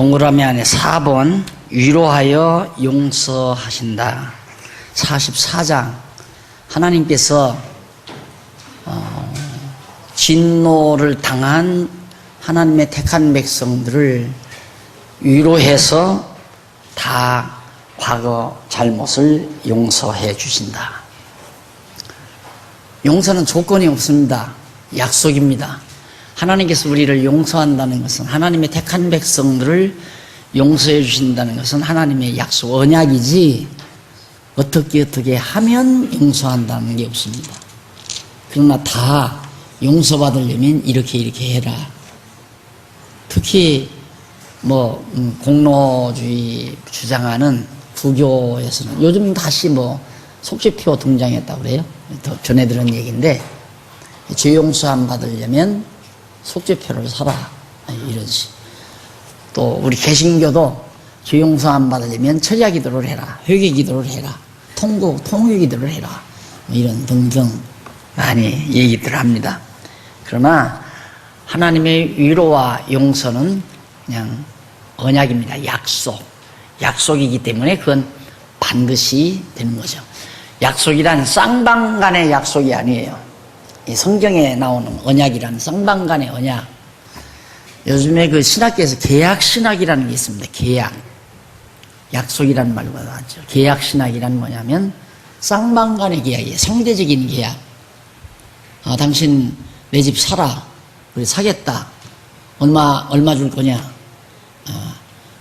동그라미 안에 4번 위로하여 용서하신다. 44장 하나님께서 진노를 당한 하나님의 택한 백성들을 위로해서 다 과거 잘못을 용서해 주신다. 용서는 조건이 없습니다. 약속입니다. 하나님께서 우리를 용서한다는 것은, 하나님의 택한 백성들을 용서해 주신다는 것은 하나님의 약속, 언약이지 어떻게 하면 용서한다는 게 없습니다. 그러나 다 용서받으려면 이렇게 해라. 특히 공로주의 주장하는 부교에서는 요즘 다시 속죄표 등장했다고 그래요. 더 전에 들은 얘기인데, 죄 용서함 받으려면 속죄표를 사라, 이런 식. 또 우리 개신교도 죄 용서함 받으려면 철야 기도를 해라, 회개 기도를 해라, 통회 기도를 해라, 이런 등등 많이 얘기들 합니다. 그러나 하나님의 위로와 용서는 그냥 언약입니다. 약속이기 때문에 그건 반드시 되는 거죠. 약속이란 쌍방 간의 약속이 아니에요. 이 성경에 나오는 언약이란 쌍방 간의 언약. 요즘에 그 신학계에서 계약신학이라는 게 있습니다. 약속이라는 말보다 낫죠. 계약신학이란 뭐냐면 쌍방 간의 계약이에요. 상대적인 계약. 당신 내 집 사라. 우리 사겠다. 얼마 줄 거냐?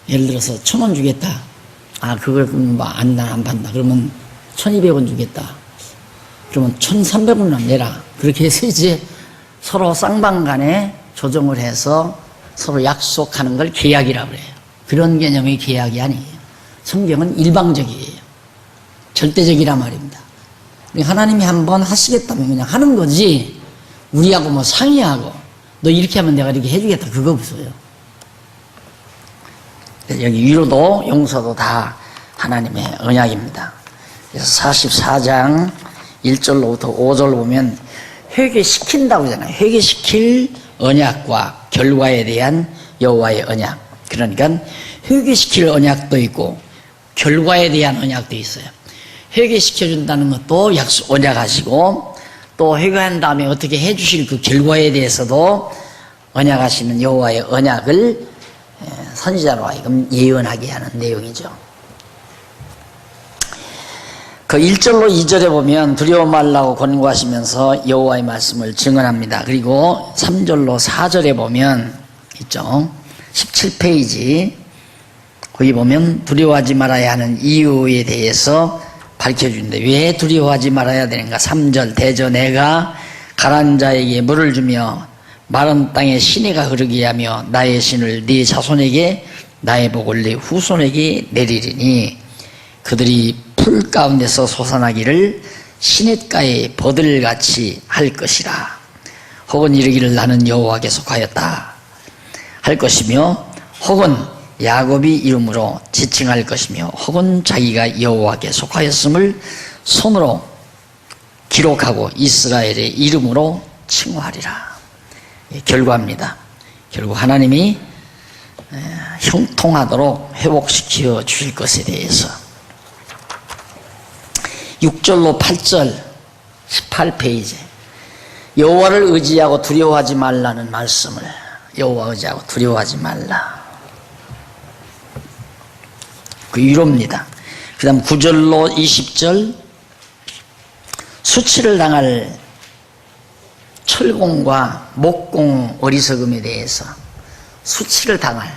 예를 들어서 1,000원 주겠다. 그걸 난 안 판다. 그러면 1,200원 주겠다. 그러면 1,300원만 내라. 그렇게 해서 이제 서로 쌍방 간에 조정을 해서 서로 약속하는 걸 계약이라고 그래요. 그런 개념의 계약이 아니에요. 성경은 일방적이에요. 절대적이란 말입니다. 하나님이 한번 하시겠다면 그냥 하는 거지, 우리하고 상의하고 너 이렇게 하면 내가 이렇게 해주겠다, 그거 없어요. 여기 위로도 용서도 다 하나님의 언약입니다. 그래서 44장 1절로부터 5절 보면 회개시킨다고 하잖아요. 회개시킬 언약과 결과에 대한 여호와의 언약. 그러니까 회개시킬 언약도 있고 결과에 대한 언약도 있어요. 회개시켜준다는 것도 언약하시고, 또 회개한 다음에 어떻게 해주실 그 결과에 대해서도 언약하시는 여호와의 언약을 선지자로 하여금 예언하게 하는 내용이죠. 그 1절로 2절에 보면 두려워 말라고 권고하시면서 여호와의 말씀을 증언합니다. 그리고 3절로 4절에 보면 있죠. 17페이지 거기 보면 두려워하지 말아야 하는 이유에 대해서 밝혀주는데, 왜 두려워하지 말아야 되는가? 3절 대저 내가 가난 자에게 물을 주며 마른 땅에 시내가 흐르게 하며 나의 신을 네 자손에게 나의 복을 네 후손에게 내리리니 그들이 풀 가운데서 솟아나기를 시냇가에 버들같이 할 것이라. 혹은 이르기를 나는 여호와께 속하였다 할 것이며, 혹은 야곱이 이름으로 지칭할 것이며, 혹은 자기가 여호와께 속하였음을 손으로 기록하고 이스라엘의 이름으로 칭호하리라. 결과입니다. 결국 하나님이 형통하도록 회복시켜 주실 것에 대해서. 6절로 8절 18페이지 여호와를 의지하고 두려워하지 말라는 말씀을, 여호와 의지하고 두려워하지 말라, 그 위로입니다. 그 다음 9절로 20절 수치를 당할 철공과 목공 어리석음에 대해서. 수치를 당할,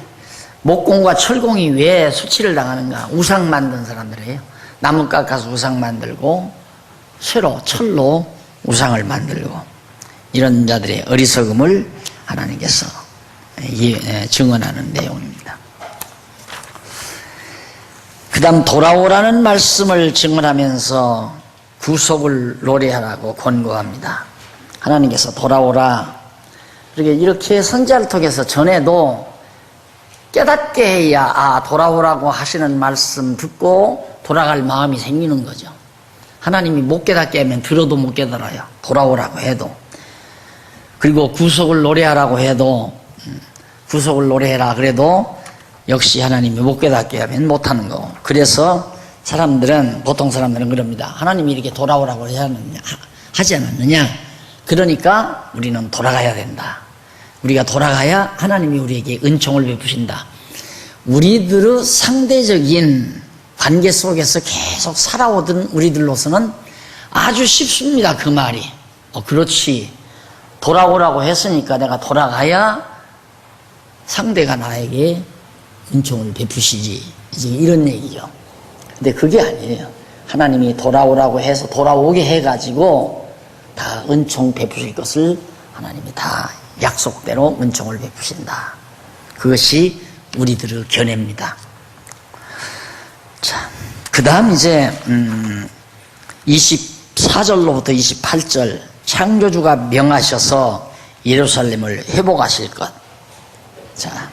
목공과 철공이 왜 수치를 당하는가? 우상 만든 사람들이에요. 나무 깎아서 우상 만들고 쇠로, 철로 우상을 만들고, 이런 자들의 어리석음을 하나님께서 증언하는 내용입니다. 그 다음 돌아오라는 말씀을 증언하면서 구속을 노래하라고 권고합니다. 하나님께서 돌아오라. 이렇게 선지자를 통해서 전에도 깨닫게 해야 돌아오라고 하시는 말씀 듣고 돌아갈 마음이 생기는 거죠. 하나님이 못 깨닫게 하면 들어도 못 깨달아요. 돌아오라고 해도. 그리고 구속을 노래하라고 해도, 구속을 노래해라 그래도 역시 하나님이 못 깨닫게 하면 못하는 거고. 그래서 보통 사람들은 그럽니다. 하나님이 이렇게 돌아오라고 하지 않았느냐. 그러니까 우리는 돌아가야 된다. 우리가 돌아가야 하나님이 우리에게 은총을 베푸신다. 우리들의 상대적인 관계 속에서 계속 살아오던 우리들로서는 아주 쉽습니다. 그 말이. 그렇지. 돌아오라고 했으니까 내가 돌아가야 상대가 나에게 은총을 베푸시지. 이제 이런 얘기죠. 근데 그게 아니에요. 하나님이 돌아오라고 해서 돌아오게 해가지고 다 은총 베푸실 것을 하나님이 다 약속대로 은총을 베푸신다. 그것이 우리들의 견해입니다. 자, 그 다음 이제 24절로부터 28절 창조주가 명하셔서 예루살렘을 회복하실 것. 자,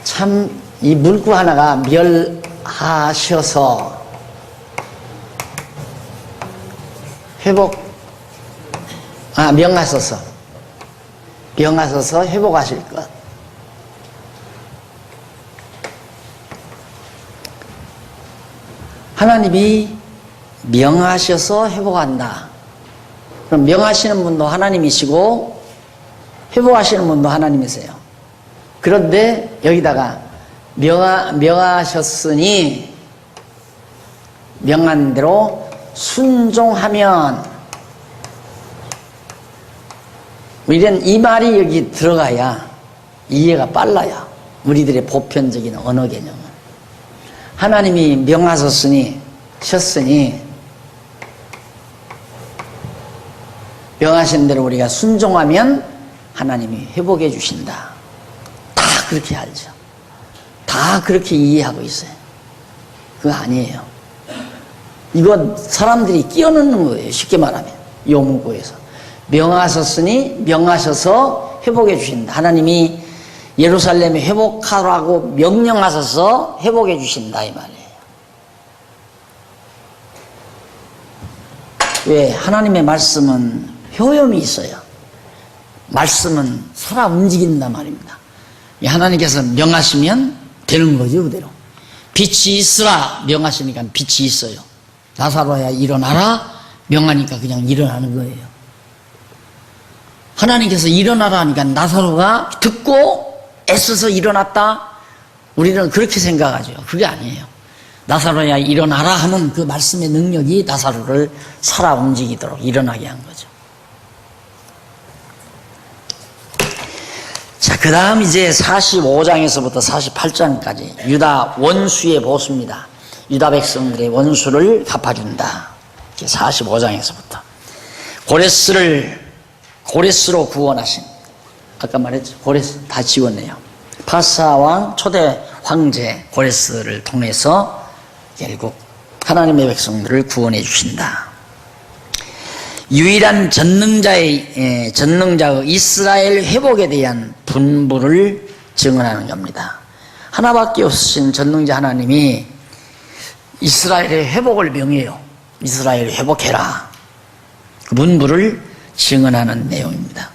참 이 문구 하나가 멸하셔서 명하셔서 회복하실 것. 하나님이 명하셔서 회복한다. 그럼 명하시는 분도 하나님이시고 회복하시는 분도 하나님이세요. 그런데 여기다가 명하셨으니 명한 대로 순종하면, 이 말이 여기 들어가야 이해가 빨라요. 우리들의 보편적인 언어 개념은. 하나님이 명하셨으니 명하신 대로 우리가 순종하면 하나님이 회복해 주신다. 다 그렇게 알죠. 다 그렇게 이해하고 있어요. 그거 아니에요. 이건 사람들이 끼워넣는 거예요. 쉽게 말하면 이 문구에서 명하셨으니 명하셔서 회복해 주신다. 하나님이 예루살렘에 회복하라고 명령하셔서 회복해 주신다 이 말이에요. 왜? 하나님의 말씀은 효염이 있어요. 말씀은 살아 움직인단 말입니다. 하나님께서 명하시면 되는 거죠, 그대로. 빛이 있으라 명하시니까 빛이 있어요. 나사로야 일어나라 명하니까 그냥 일어나는 거예요. 하나님께서 일어나라 하니까 나사로가 듣고 애써서 일어났다. 우리는 그렇게 생각하죠. 그게 아니에요. 나사로야 일어나라 하는 그 말씀의 능력이 나사로를 살아 움직이도록 일어나게 한 거죠. 자, 그 다음 이제 45장에서부터 48장까지 유다 원수의 보수입니다. 유다 백성들의 원수를 갚아준다. 45장에서부터 고레스로 구원하신, 아까 말했죠. 고레스 다 지웠네요. 파사왕 초대 황제 고레스를 통해서 결국 하나님의 백성들을 구원해 주신다. 유일한 전능자의 이스라엘 회복에 대한 분부를 증언하는 겁니다. 하나밖에 없으신 전능자 하나님이 이스라엘의 회복을 명해요. 이스라엘 회복해라. 그 분부를 증언하는 내용입니다.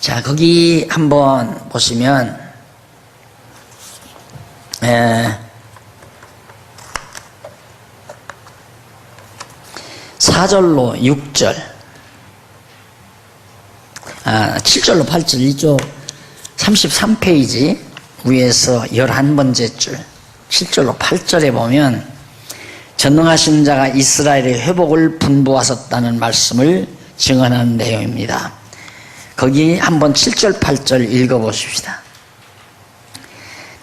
자, 거기 한번 보시면 4절로 6절, 7절로 8절, 이쪽 33페이지 위에서 11번째 줄 7절로 8절에 보면 전능하신 자가 이스라엘의 회복을 분부하셨다는 말씀을 증언하는 내용입니다. 거기 한번 7절 8절 읽어보십시다.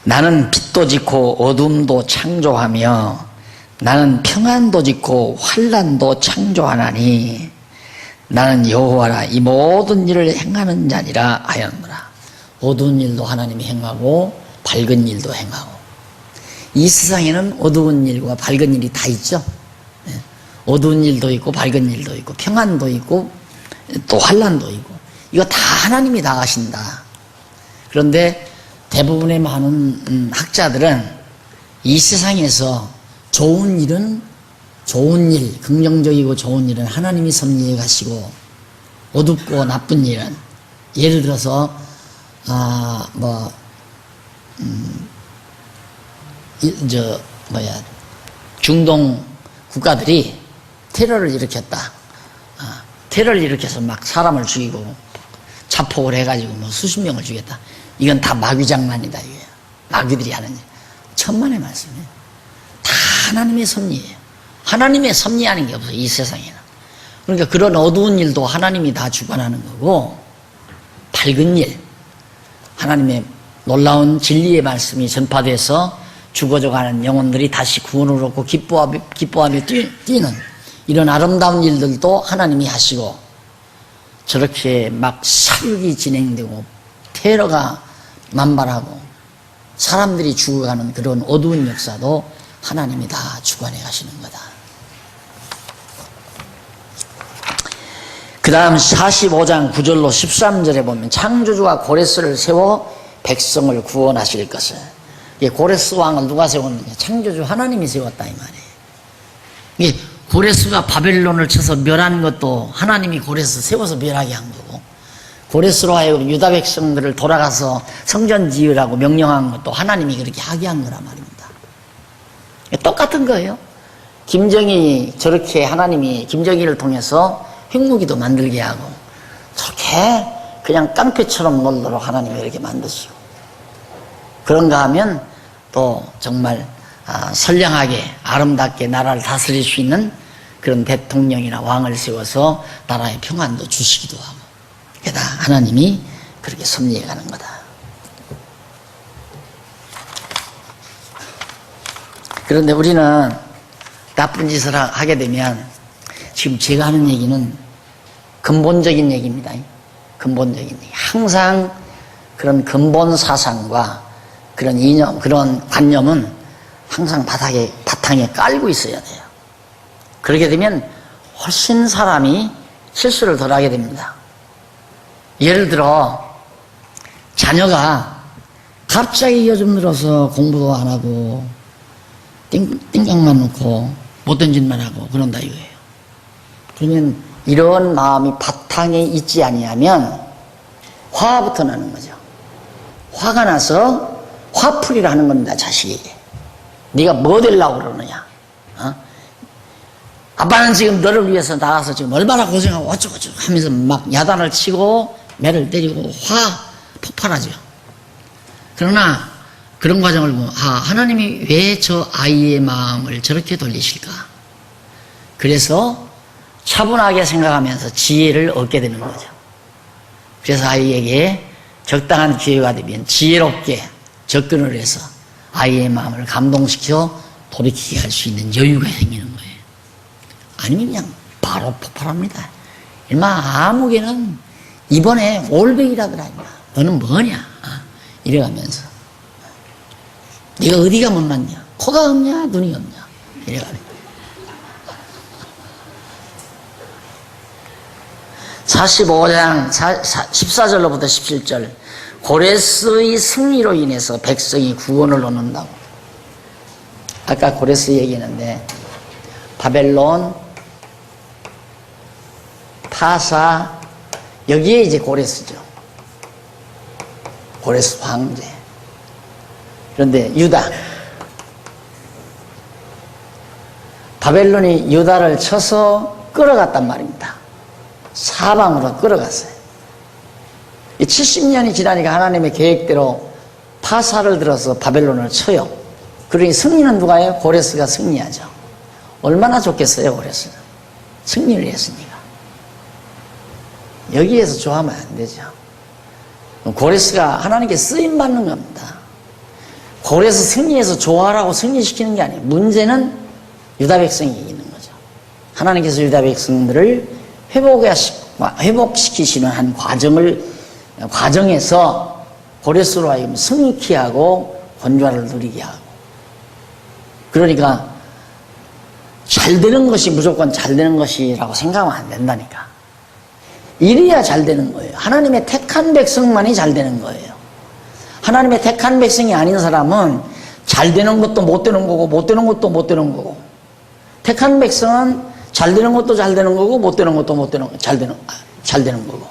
나는 빛도 짓고 어둠도 창조하며 나는 평안도 짓고 환난도 창조하나니 나는 여호와라 이 모든 일을 행하는 자니라 하였노라. 어두운 일도 하나님이 행하고 밝은 일도 행하고, 이 세상에는 어두운 일과 밝은 일이 다 있죠. 어두운 일도 있고 밝은 일도 있고 평안도 있고 또 환난도 있고, 이거 다 하나님이 다 하신다. 그런데 대부분의 많은 학자들은 이 세상에서 좋은 일은, 좋은 일, 긍정적이고 좋은 일은 하나님이 섭리해 가시고, 어둡고 나쁜 일은, 예를 들어서 중동 국가들이 테러를 일으켰다. 테러를 일으켜서 막 사람을 죽이고 자폭을 해가지고 뭐 수십 명을 죽였다. 이건 다 마귀 장난이다. 이게 마귀들이 하는 일. 천만의 말씀이에요. 다 하나님의 섭리예요. 하나님의 섭리하는 게 없어요. 이 세상에는. 그러니까 그런 어두운 일도 하나님이 다 주관하는 거고, 밝은 일, 하나님의 놀라운 진리의 말씀이 전파돼서 죽어져가는 영혼들이 다시 구원을 얻고 기뻐하며 뛰는 이런 아름다운 일들도 하나님이 하시고, 저렇게 막 사륙이 진행되고 테러가 만발하고 사람들이 죽어가는 그런 어두운 역사도 하나님이 다 주관해 가시는 거다. 그 다음 45장 9절로 13절에 보면 창조주가 고레스를 세워 백성을 구원하실 것을. 고레스 왕을 누가 세웠느냐? 창조주 하나님이 세웠다 이 말이에요. 이게 고레스가 바벨론을 쳐서 멸한 것도 하나님이 고레스 세워서 멸하게 한 거고, 고레스로 하여금 유다 백성들을 돌아가서 성전 지으라고 명령한 것도 하나님이 그렇게 하게 한 거란 말입니다. 똑같은 거예요. 김정일이 저렇게 하나님이 김정일을 통해서 핵무기도 만들게 하고 저렇게 그냥 깡패처럼 놀도록 하나님이 이렇게 만드시고, 그런가 하면 또 정말 선량하게 아름답게 나라를 다스릴 수 있는 그런 대통령이나 왕을 세워서 나라의 평안도 주시기도 하고, 그게 다 하나님이 그렇게 섭리해 가는 거다. 그런데 우리는 나쁜 짓을 하게 되면, 지금 제가 하는 얘기는 근본적인 얘기입니다. 근본적인 얘기. 항상 그런 근본 사상과 그런 이념, 그런 관념은 항상 바탕에 깔고 있어야 돼요. 그렇게 되면 훨씬 사람이 실수를 덜 하게 됩니다. 예를 들어, 자녀가 갑자기 요즘 들어서 공부도 안 하고 띵깡만 놓고 못된 짓만 하고 그런다 이거예요. 그러면 이런 마음이 바탕에 있지 아니하면 화부터 나는 거죠. 화가 나서 화풀이를 하는 겁니다, 자식에게. 네가 뭐 되려고 그러느냐? 아빠는 지금 너를 위해서 나가서 지금 얼마나 고생하고 어쩌고저쩌고 하면서 막 야단을 치고 매를 때리고 폭발하죠. 그러나 그런 과정을 보면, 하나님이 왜 저 아이의 마음을 저렇게 돌리실까? 그래서 차분하게 생각하면서 지혜를 얻게 되는 거죠. 그래서 아이에게 적당한 기회가 되면 지혜롭게 접근을 해서 아이의 마음을 감동시켜 돌이키게 할 수 있는 여유가 생기는 거예요. 아니면 그냥 바로 폭발합니다. 일마 아무개는 이번에 올백이라더라. 너는 뭐냐? 이래가면서 네가 어디가 못났냐? 코가 없냐? 눈이 없냐? 이래가면서 45장 14절로부터 17절, 고레스의 승리로 인해서 백성이 구원을 얻는다고. 아까 고레스 얘기했는데 바벨론, 파사, 여기에 이제 고레스죠. 고레스 황제. 그런데 유다, 바벨론이 유다를 쳐서 끌어갔단 말입니다. 사방으로 끌어갔어요. 70년이 지나니까 하나님의 계획대로 파사를 들어서 바벨론을 쳐요. 그러니 승리는 누가 해요? 고레스가 승리하죠. 얼마나 좋겠어요, 고레스는. 승리를 했으니까. 여기에서 좋아하면 안 되죠. 고레스가 하나님께 쓰임받는 겁니다. 고레스 승리해서 좋아하라고 승리시키는 게 아니에요. 문제는 유다 백성이 이기는 거죠. 하나님께서 유다 백성들을 회복시키시는 한 과정에서 고레스로 하여금 승리케 하고 권좌를 누리게 하고. 그러니까 잘 되는 것이 무조건 잘 되는 것이라고 생각하면 안 된다니까. 이래야 잘 되는 거예요. 하나님의 택한 백성만이 잘 되는 거예요. 하나님의 택한 백성이 아닌 사람은 잘 되는 것도 못 되는 거고 못 되는 것도 못 되는 거고, 택한 백성은 잘 되는 것도 잘 되는 거고 못 되는 것도 못 되는 잘 되는 거고,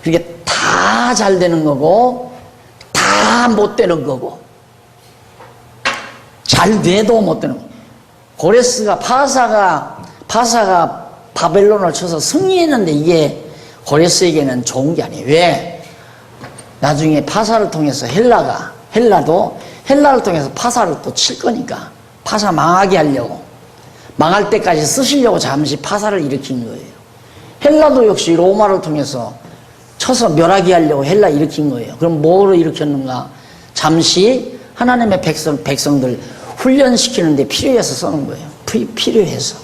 그게 다 잘 되는 거고 다 다 못 되는 거고, 잘 돼도 못 되는 거고. 고레스가 파사가 바벨론을 쳐서 승리했는데 이게 고레스에게는 좋은 게 아니에요. 왜? 나중에 파사를 통해서 헬라를 통해서 파사를 또 칠 거니까, 파사 망하게 하려고, 망할 때까지 쓰시려고 잠시 파사를 일으킨 거예요. 헬라도 역시 로마를 통해서 쳐서 멸하게 하려고 헬라 일으킨 거예요. 그럼 뭐로 일으켰는가? 잠시 하나님의 백성들 훈련시키는 데 필요해서 쓰는 거예요. 필요해서.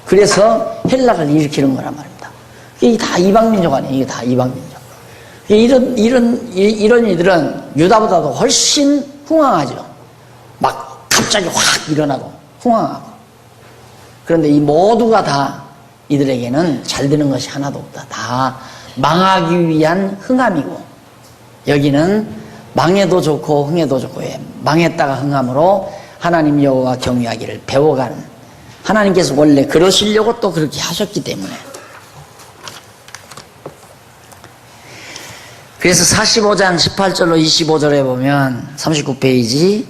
그래서 헬라를 일으키는 거란 말입니다. 이게 다 이방민족 아니에요. 이게 다 이방민족. 이런 이들은 유다보다도 훨씬 흥황하죠. 막 갑자기 확 일어나고 흥황하고. 그런데 이 모두가 다 이들에게는 잘 되는 것이 하나도 없다. 다 망하기 위한 흥함이고, 여기는 망해도 좋고 흥해도 좋고, 망했다가 흥함으로 하나님 여호와 경외하기를 배워가는, 하나님께서 원래 그러시려고 또 그렇게 하셨기 때문에. 그래서 45장 18절로 25절에 보면 39페이지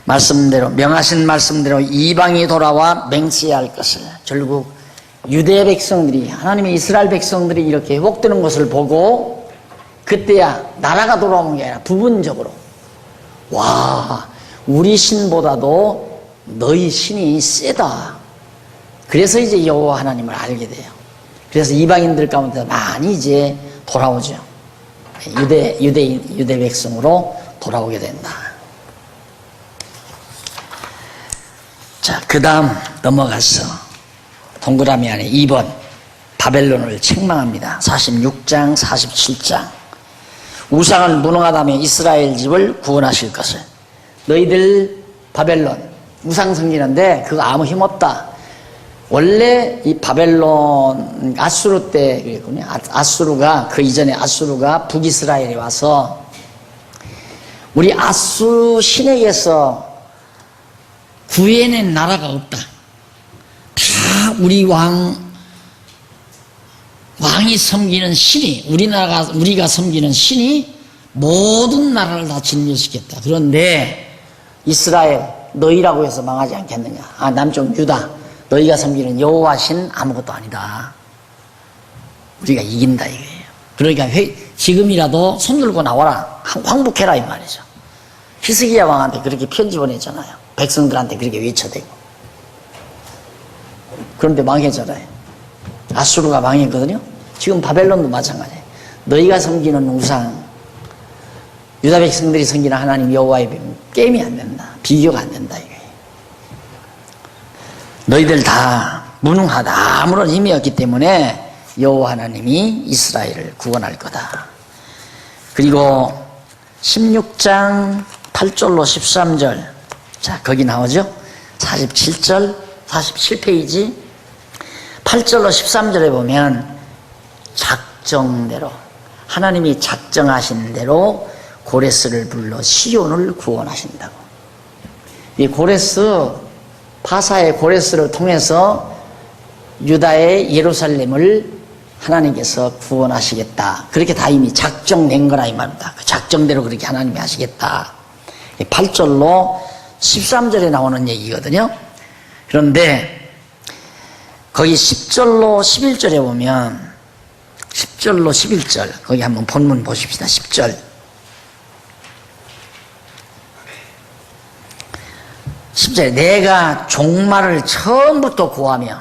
말씀대로, 명하신 말씀대로 이방이 돌아와 맹세할 것을, 결국 유대 백성들이, 하나님의 이스라엘 백성들이 이렇게 회복되는 것을 보고, 그때야 나라가 돌아오는 게 아니라 부분적으로, 와, 우리 신보다도 너희 신이 세다. 그래서 이제 여호와 하나님을 알게 돼요. 그래서 이방인들 가운데 많이 이제 돌아오죠. 유대 백성으로 돌아오게 된다. 자, 그 다음 넘어가서 동그라미 안에 2번 바벨론을 책망합니다. 46장 47장 우상은 무능하다며 이스라엘 집을 구원하실 것을. 너희들 바벨론 우상 섬기는데 그거 아무 힘없다. 원래 이 바벨론 아수르 때 그랬군요. 아수르가, 그 이전에 아수르가 북이스라엘에 와서 우리 아수르 신에게서 구해낸 나라가 없다. 다 우리 왕이 섬기는 신이, 우리가 섬기는 신이 모든 나라를 다 진멸시켰다. 그런데 이스라엘 너희라고 해서 망하지 않겠느냐. 남쪽 유다 너희가 섬기는 여호와 신 아무것도 아니다. 우리가 이긴다 이거예요. 그러니까 지금이라도 손 들고 나와라. 황복해라 이 말이죠. 히스기야 왕한테 그렇게 편지 보냈잖아요. 백성들한테 그렇게 외쳐대고. 그런데 망했잖아요. 아수르가 망했거든요. 지금 바벨론도 마찬가지예요. 너희가 섬기는 우상, 유다 백성들이 섬기는 하나님 여호와의 게임이 안 된다. 비교가 안 된다 이거예요. 너희들 다 무능하다. 아무런 힘이 없기 때문에 여호와 하나님이 이스라엘을 구원할 거다. 그리고 16장 8절로 13절, 자 거기 나오죠. 47절 47페이지 8절로 13절에 보면 작정대로, 하나님이 작정하신 대로 고레스를 불러 시온을 구원하신다고. 이 고레스, 파사의 고레스를 통해서 유다의 예루살렘을 하나님께서 구원하시겠다. 그렇게 다 이미 작정된 거라 이 말입니다. 그 작정대로 그렇게 하나님이 하시겠다. 8절로 13절에 나오는 얘기거든요. 그런데 거기 10절로 11절에 보면 10절로 11절 거기 한번 본문 보십시다. 10절 10절에 내가 종말을 처음부터 구하며,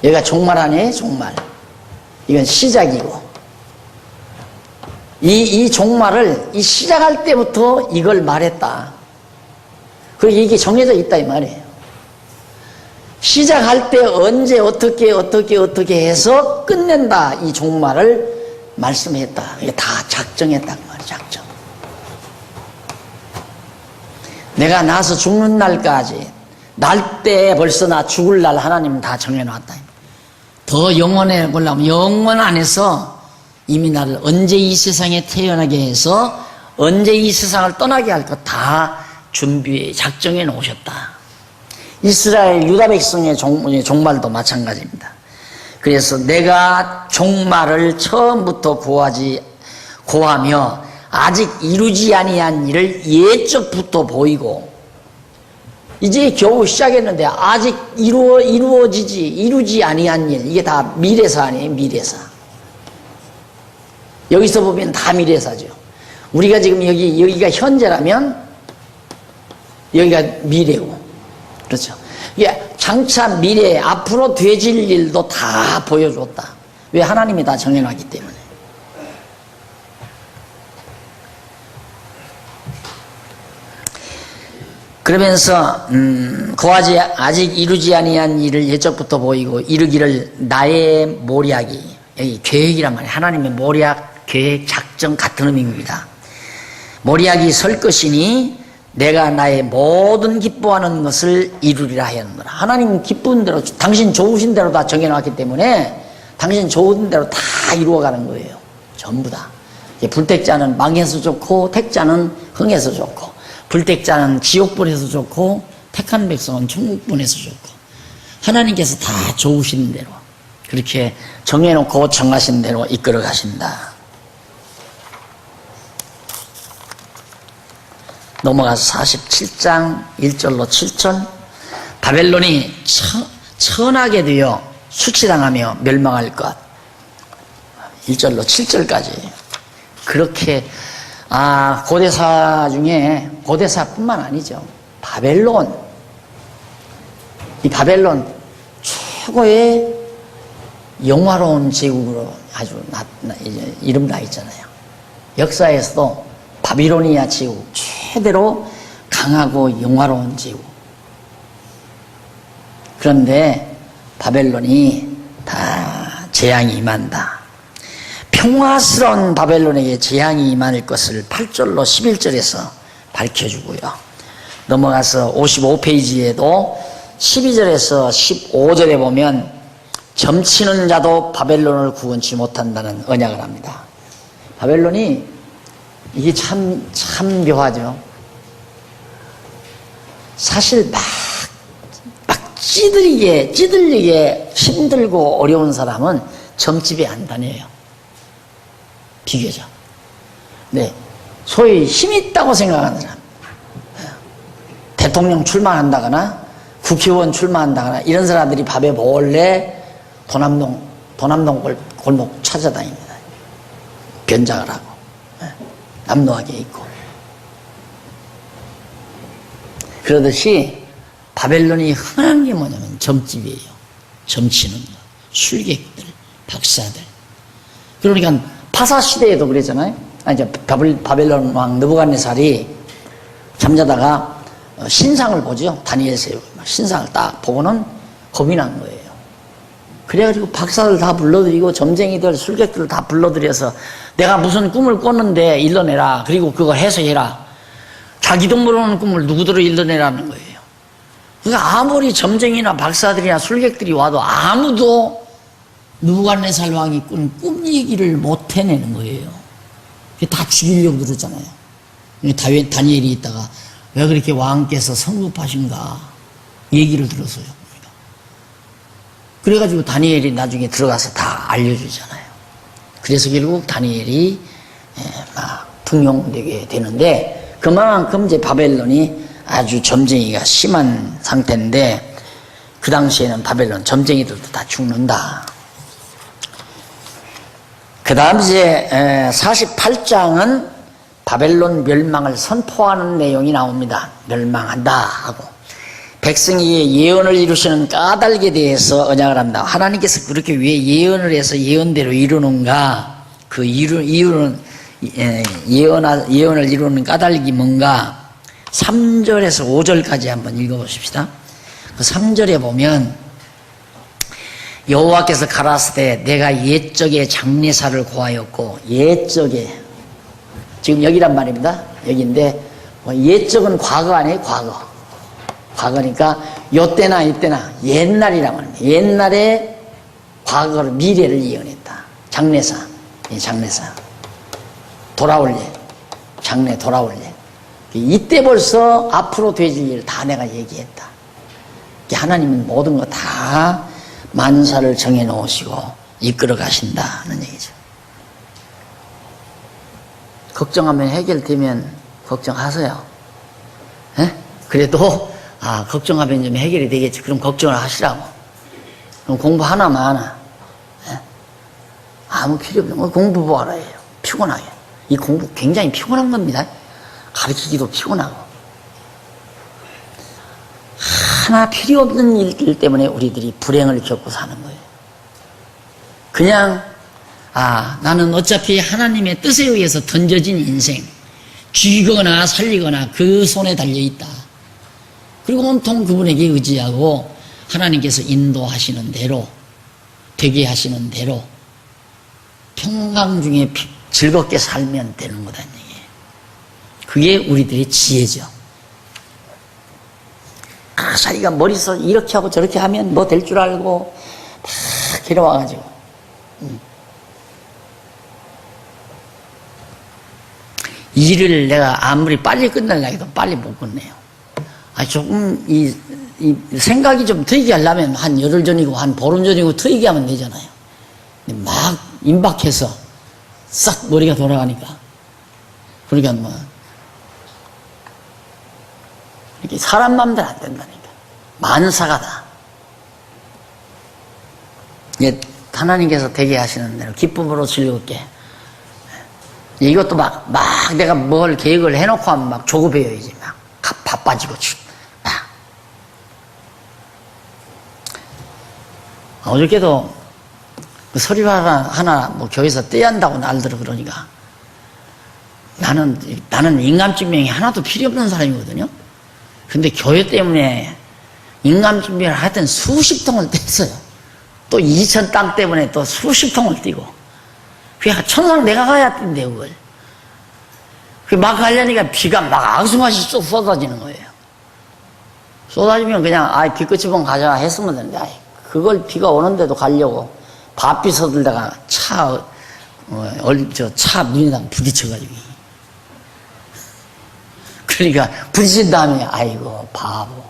여기가 종말 아니에요? 종말. 이건 시작이고, 이 종말을 이 시작할 때부터 이걸 말했다. 그리고 이게 정해져 있다 이 말이에요. 시작할 때 언제 어떻게 해서 끝낸다, 이 종말을 말씀했다. 이게 다 작정했다 그 말이에요. 작정. 내가 나서 죽는 날까지, 날 때 벌써 나 죽을 날 하나님은 다 정해놨다. 더 영원해 보려면 영원 안에서 이미 나를 언제 이 세상에 태어나게 해서 언제 이 세상을 떠나게 할 것 다 준비해 작정해 놓으셨다. 이스라엘 유다 백성의 종말도 마찬가지입니다. 그래서 내가 종말을 처음부터 고하며 아직 이루지 아니한 일을 예적부터 보이고, 이제 겨우 시작했는데 아직 이루지 아니한 일, 이게 다 미래사 아니에요, 미래사. 여기서 보면 다 미래사죠. 우리가 지금 여기가 현재라면 여기가 미래고, 그렇죠. 이게 장차 미래에 앞으로 되질 일도 다 보여줬다. 왜? 하나님이 다 정해놨기 때문에. 그러면서 고하지 아직 이루지 아니한 일을 예적부터 보이고 이르기를 나의 모략이, 여기 계획이란 말이에요. 하나님의 모략, 계획, 작정 같은 의미입니다. 모략이 설 것이니 내가 나의 모든 기뻐하는 것을 이루리라 하였노라. 하나님 기쁜 대로, 당신 좋으신 대로 다 정해놨기 때문에 당신 좋은 대로 다 이루어가는 거예요. 전부 다. 불택자는 망해서 좋고 택자는 흥해서 좋고, 불택자는 지옥 보내서 좋고 택한 백성은 천국 보내서 좋고, 하나님께서 다 좋으신 대로 그렇게 정해놓고 정하신 대로 이끌어 가신다. 넘어가서 47장 1절로 7절. 바벨론이 천하게 되어 수치당하며 멸망할 것. 1절로 7절까지. 그렇게 고대사 중에, 고대사뿐만 아니죠, 바벨론, 이 바벨론 최고의 영화로운 제국으로 아주 이름 나 있잖아요. 역사에서도 바비로니아 제국, 최대로 강하고 영화로운 제국. 그런데 바벨론이 다 재앙이 임한다. 평화스러운 바벨론에게 재앙이 임할 것을 8절로 11절에서 밝혀주고요. 넘어가서 55페이지에도 12절에서 15절에 보면 점치는 자도 바벨론을 구원치 못한다는 언약을 합니다. 바벨론이 이게 참 묘하죠. 사실 막 찌들리게 힘들고 어려운 사람은 점집에 안 다녀요. 비교적. 네. 소위 힘 있다고 생각하는 사람. 대통령 출마한다거나 국회의원 출마한다거나 이런 사람들이 밤에 몰래 도남동 골목 찾아다닙니다. 변장을 하고. 남노하게 있고. 그러듯이 바벨론이 흔한 게 뭐냐면 점집이에요. 점치는 거. 술객들, 박사들. 그러니까 파사 시대에도 그랬잖아요. 이제 바벨론 왕 느부갓네살이 잠자다가 신상을 보죠. 다니엘서에 신상을 딱 보고는 겁이 난 거예요. 그래가지고 박사들 다 불러들이고 점쟁이들, 술객들을 다 불러들여서 내가 무슨 꿈을 꿨는데 일러내라. 그리고 그걸 해석해라. 자기도 모르는 꿈을 누구들을 일러내라는 거예요. 그러니까 아무리 점쟁이나 박사들이나 술객들이 와도 아무도 느부갓네살 왕이 꾼 꿈 얘기를 못 해내는 거예요. 다 죽이려고 그러잖아요. 다니엘이 있다가 왜 그렇게 왕께서 성급하신가 얘기를 들었어요. 그래가지고 다니엘이 나중에 들어가서 다 알려주잖아요. 그래서 결국 다니엘이 막 등용되게 되는데, 그만큼 이제 바벨론이 아주 점쟁이가 심한 상태인데, 그 당시에는 바벨론 점쟁이들도 다 죽는다. 그 다음 이제 48장은 바벨론 멸망을 선포하는 내용이 나옵니다. 멸망한다 하고, 백성이 예언을 이루시는 까닭에 대해서 언약을 합니다. 하나님께서 그렇게 왜 예언을 해서 예언대로 이루는가, 그 이유는 예언을 이루는 까닭이 뭔가 3절에서 5절까지 한번 읽어보십시다. 그 3절에 보면 여호와께서 가라사대 내가 옛적에 장례사를 고하였고, 옛적에 지금 여기란 말입니다. 여기인데 옛적은 과거 아니에요. 과거니까 요때나 이때나 옛날이란 말입니다. 옛날에 과거를, 미래를 예언했다. 장례사 돌아올 예, 장래 돌아올 예. 이때 벌써 앞으로 되질 일을 다 내가 얘기했다. 하나님은 모든 거 다 만사를 정해 놓으시고 이끌어 가신다는 얘기죠. 걱정하면 해결되면 걱정하세요. 에? 그래도 걱정하면 좀 해결이 되겠지. 그럼 걱정을 하시라고. 그럼 공부 하나만 하나. 에? 아무 필요 없는 공부 뭐하라 해요. 피곤하게. 이 공부 굉장히 피곤한 겁니다. 가르치기도 피곤하고. 하나 필요 없는 일들 때문에 우리들이 불행을 겪고 사는 거예요. 그냥 나는 어차피 하나님의 뜻에 의해서 던져진 인생, 죽이거나 살리거나 그 손에 달려있다. 그리고 온통 그분에게 의지하고 하나님께서 인도하시는 대로, 되게 하시는 대로 평강 중에 즐겁게 살면 되는 거다는 얘기예요. 그게 우리들의 지혜죠. 자기가 머릿속 이렇게 하고 저렇게 하면 뭐 될 줄 알고 막 길어와가지고 일을 내가 아무리 빨리 끝내려고 해도 빨리 못 끝내요. 조금 이 생각이 좀 트이게 하려면 한 열흘 전이고 한 보름 전이고 트이게 하면 되잖아요. 근데 막 임박해서 싹 머리가 돌아가니까 그러니까 뭐 이렇게 사람 마음대로 안 된다니까. 만사가 다. 하나님께서 되게 하시는 대로 기쁨으로 즐겁게. 이것도 막 내가 뭘 계획을 해놓고 하면 막 조급해요, 이제 막. 바빠지고, 막. 어저께도 그 서류 하나 뭐 교회에서 떼야 한다고 날들어 그러니까 나는 인감증명이 하나도 필요 없는 사람이거든요. 근데 교회 때문에 인감증명을 하여튼 수십 통을 뗐어요. 또 이천 땅 때문에 또 수십 통을 띄고. 그게 천상 내가 가야 된대, 그걸. 막 가려니까 비가 막 앙숭아시 쏙 쏟아지는 거예요. 쏟아지면 그냥, 비 끝이 보면 가자 했으면 되는데, 그걸 비가 오는데도 가려고 바삐 서들다가 차 문에다 부딪혀가지고. 그러니까 부딪힌 다음에 아이고 바보.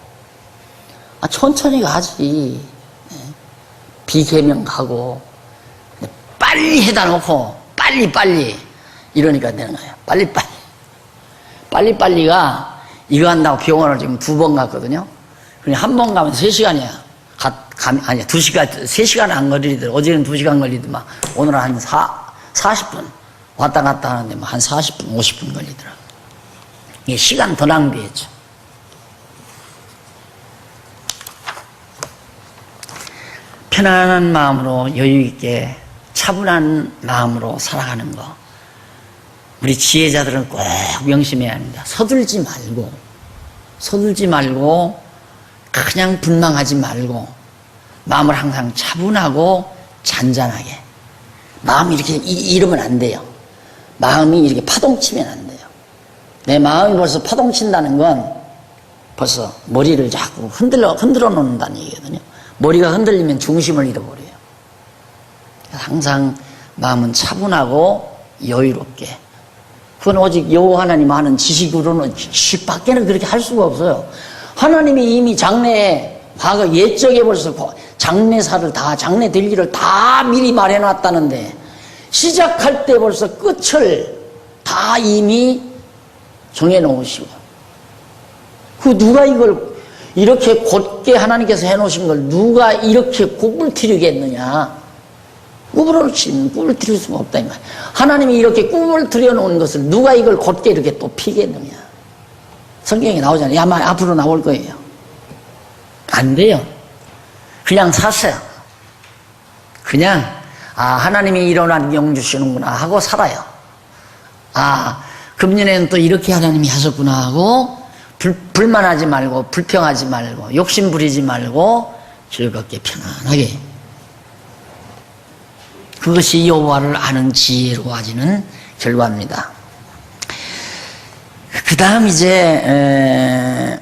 천천히 가지. 비개명 가고 빨리 해다 놓고 빨리 이러니까 되는 거예요. 빨리가 이거 한다고 병원을 지금 2번 갔거든요. 그냥 한 번 가면 3시간이야. 아니야 2시간 3시간 안 걸리더라고. 어제는 2시간 걸리더만 오늘은 한 40분 왔다 갔다 하는데 뭐 한 40분 50분 걸리더라고. 이게 시간 더 낭비했죠. 편안한 마음으로 여유있게 차분한 마음으로 살아가는 거. 우리 지혜자들은 꼭 명심해야 합니다. 서둘지 말고 그냥 분망하지 말고 마음을 항상 차분하고 잔잔하게. 마음이 이렇게 이러면 안 돼요. 마음이 이렇게 파동치면 안 돼요. 내 마음이 벌써 파동친다는 건 벌써 머리를 자꾸 흔들어 놓는다는 얘기거든요. 머리가 흔들리면 중심을 잃어버려요. 항상 마음은 차분하고 여유롭게. 그건 오직 여호와 하나님 하는 지식으로는 밖에는 그렇게 할 수가 없어요. 하나님이 이미 장래에 과거 옛적에 벌써 장래사를 다 장래될 일을 다 미리 말해놨다는데 시작할 때 벌써 끝을 다 이미 정해놓으시고 누가 이걸 이렇게 곧게 하나님께서 해놓으신 걸 누가 이렇게 구불트리겠느냐. 꿈을 들일 수가 없다 이 말. 하나님이 이렇게 꿈을 들여놓은 것을 누가 이걸 곧게 이렇게 또 피겠느냐. 성경에 나오잖아요. 아마 앞으로 나올 거예요. 안 돼요. 그냥 사세요. 그냥 하나님이 이런 영 주시는구나 하고 살아요. 금년에는 또 이렇게 하나님이 하셨구나 하고 불만하지 말고 불평하지 말고 욕심 부리지 말고 즐겁게 편안하게. 그것이 여호와를 아는 지혜로워지는 결과입니다. 그 다음 이제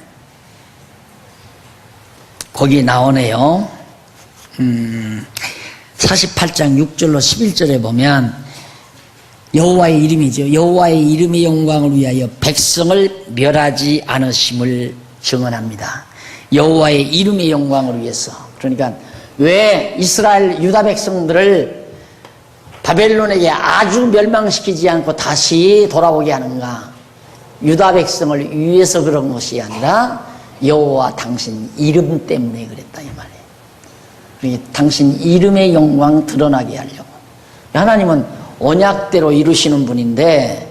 거기 나오네요. 48장 6절로 11절에 보면 여호와의 이름이죠. 여호와의 이름의 영광을 위하여 백성을 멸하지 않으심을 증언합니다. 여호와의 이름의 영광을 위해서. 그러니까 왜 이스라엘 유다 백성들을 바벨론에게 아주 멸망시키지 않고 다시 돌아오게 하는가? 유다 백성을 위해서 그런 것이 아니라 여호와 당신 이름 때문에 그랬다 이 말이에요. 당신 이름의 영광 드러나게 하려고. 하나님은 언약대로 이루시는 분인데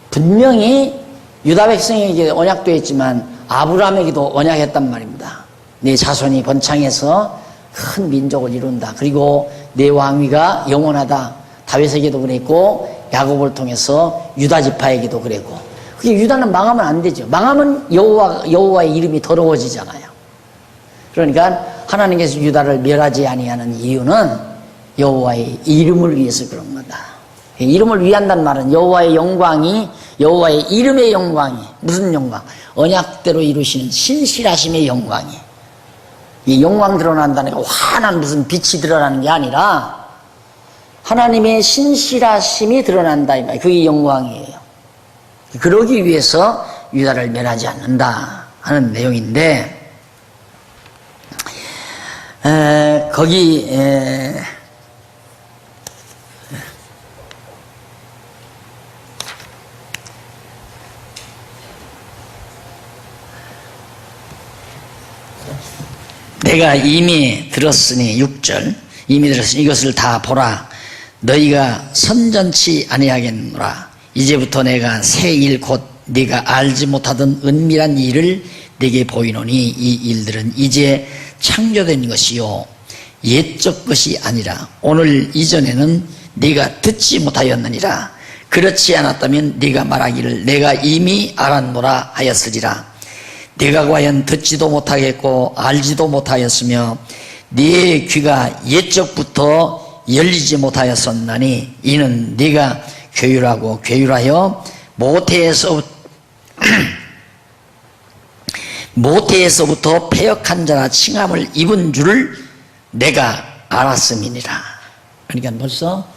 분명히 유다 백성에게 언약도 했지만 아브라함에게도 언약했단 말입니다. 내 자손이 번창해서 큰 민족을 이룬다. 그리고 내 왕위가 영원하다. 다윗에게도 그랬고 야곱을 통해서 유다 지파에게도 그랬고. 그게 유다는 망하면 안 되죠. 망하면 여호와의 이름이 더러워지잖아요. 그러니까 하나님께서 유다를 멸하지 아니하는 이유는 여호와의 이름을 위해서 그런 거다. 이름을 위한다는 말은 여호와의 영광이, 여호와의 이름의 영광이, 무슨 영광? 언약대로 이루시는 신실하심의 영광이. 이 영광 드러난다는 게 환한 무슨 빛이 드러나는 게 아니라 하나님의 신실하심이 드러난다 이 말. 그게 영광이에요. 그러기 위해서 유다를 멸하지 않는다 하는 내용인데 거기 내가 이미 들었으니 6절 이미 들었으니 이것을 다 보라. 너희가 선전치 아니하겠노라. 이제부터 내가 새 일 곧 네가 알지 못하던 은밀한 일을 네게 보이노니 이 일들은 이제 창조된 것이요 옛적 것이 아니라 오늘 이전에는 네가 듣지 못하였느니라. 그렇지 않았다면 네가 말하기를 내가 이미 알았노라 하였으리라. 네가 과연 듣지도 못하겠고 알지도 못하였으며 네 귀가 옛적부터 열리지 못하였었나니 이는 네가 괴율하고 괴율하여 모태에서부터 패역한 자라 칭함을 입은 줄을 내가 알았음이니라. 그러니까 벌써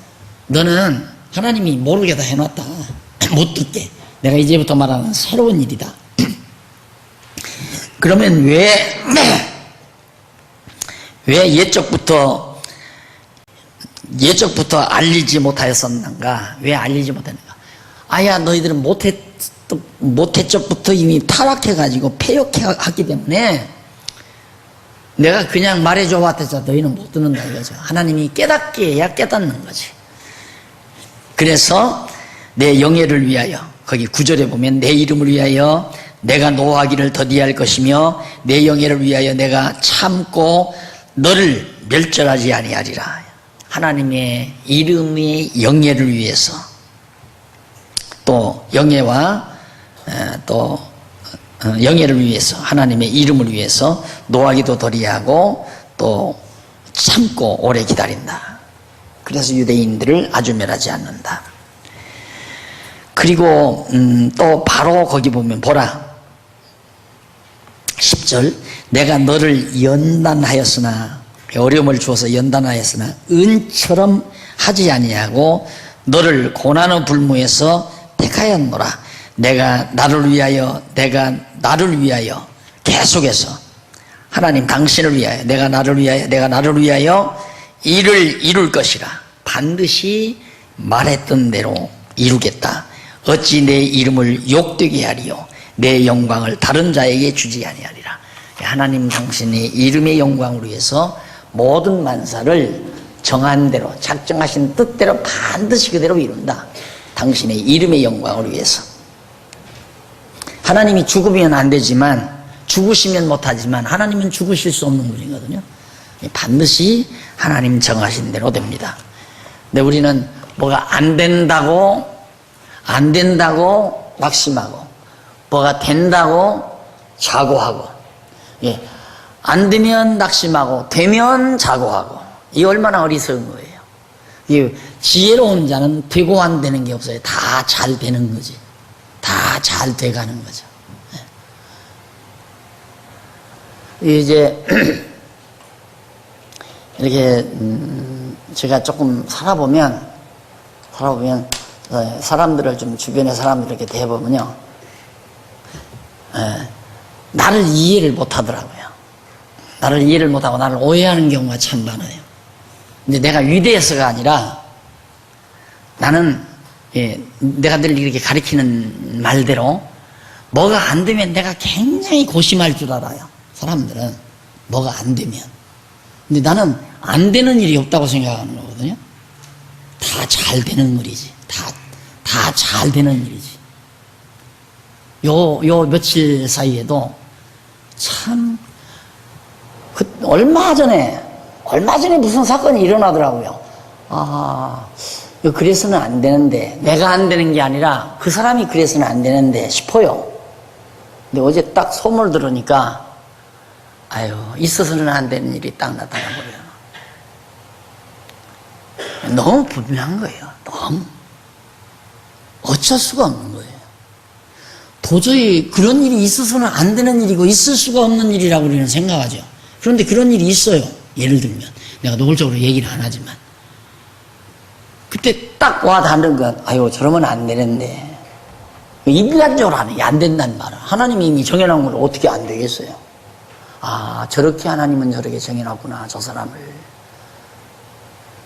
너는 하나님이 모르게 다 해놨다. 못 듣게. 내가 이제부터 말하는 새로운 일이다. 그러면 왜 옛적부터 알리지 못하였었는가? 왜 알리지 못했는가? 아야 너희들은 모태적부터 이미 타락해가지고 패역했기 때문에 내가 그냥 말해줘 봤자 너희는 못 듣는다 이거죠. 하나님이 깨닫게 해야 깨닫는 거지. 그래서 내 영예를 위하여 거기 9절에 보면 내 이름을 위하여 내가 노하기를 더디할 것이며 내 영예를 위하여 내가 참고 너를 멸절하지 아니하리라. 하나님의 이름의 영예를 위해서 또 영예와 또 영예를 위해서 하나님의 이름을 위해서 노하기도 더디하고 또 참고 오래 기다린다. 그래서 유대인들을 아주 멸하지 않는다. 그리고 또 바로 거기 보면 보라 10절 내가 너를 연단하였으나 어려움을 주어서 연단하였으나 은처럼 하지 아니하고 너를 고난의 불무에서 택하였노라. 내가 나를 위하여 계속해서 하나님 당신을 위하여 내가 나를 위하여 일을 이룰 것이라. 반드시 말했던 대로 이루겠다. 어찌 내 이름을 욕되게 하리요 내 영광을 다른 자에게 주지 아니하리라. 하나님 당신의 이름의 영광을 위해서 모든 만사를 정한 대로 작정하신 뜻대로 반드시 그대로 이룬다. 당신의 이름의 영광을 위해서. 하나님이 죽으면 안 되지만 죽으시면 못하지만 하나님은 죽으실 수 없는 분이거든요. 반드시 하나님 정하신 대로 됩니다. 근데 우리는 뭐가 안 된다고 낙심하고 뭐가 된다고 자고하고 안 되면 낙심하고 되면 자고하고 이 얼마나 어리석은 거예요. 이 지혜로운 자는 되고 안 되는 게 없어요. 다 잘 되는 거지. 다 잘 돼가는 거죠. 이제 이렇게 제가 조금 살아보면 사람들을 좀 주변의 사람들 이렇게 대해보면요 나를 이해를 못 하더라고요. 나를 이해를 못하고 나를 오해하는 경우가 참 많아요. 근데 내가 위대해서가 아니라 나는 내가 늘 이렇게 가리키는 말대로 뭐가 안 되면 내가 굉장히 고심할 줄 알아요. 사람들은 뭐가 안 되면. 근데 나는 안 되는 일이 없다고 생각하는 거거든요. 다 잘 되는 일이지. 다 잘 되는 일이지. 요 며칠 사이에도 참 얼마 전에 무슨 사건이 일어나더라고요. 그래서는 안 되는데, 내가 안 되는 게 아니라 그 사람이 그래서는 안 되는데 싶어요. 근데 어제 딱 소문을 들으니까, 있어서는 안 되는 일이 딱 나타나버려요. 너무 분명한 거예요. 너무. 어쩔 수가 없는 거예요. 도저히 그런 일이 있어서는 안 되는 일이고 있을 수가 없는 일이라고 우리는 생각하죠. 그런데 그런 일이 있어요. 예를 들면 내가 노골적으로 얘기를 안 하지만 그때 딱 와 닿는 건 저러면 안 되는데 인간적으로 하는 게 안 된다는 말은 하나님이 이미 정해놓은 걸 어떻게 안 되겠어요. 저렇게 하나님은 저렇게 정해놨구나 저 사람을.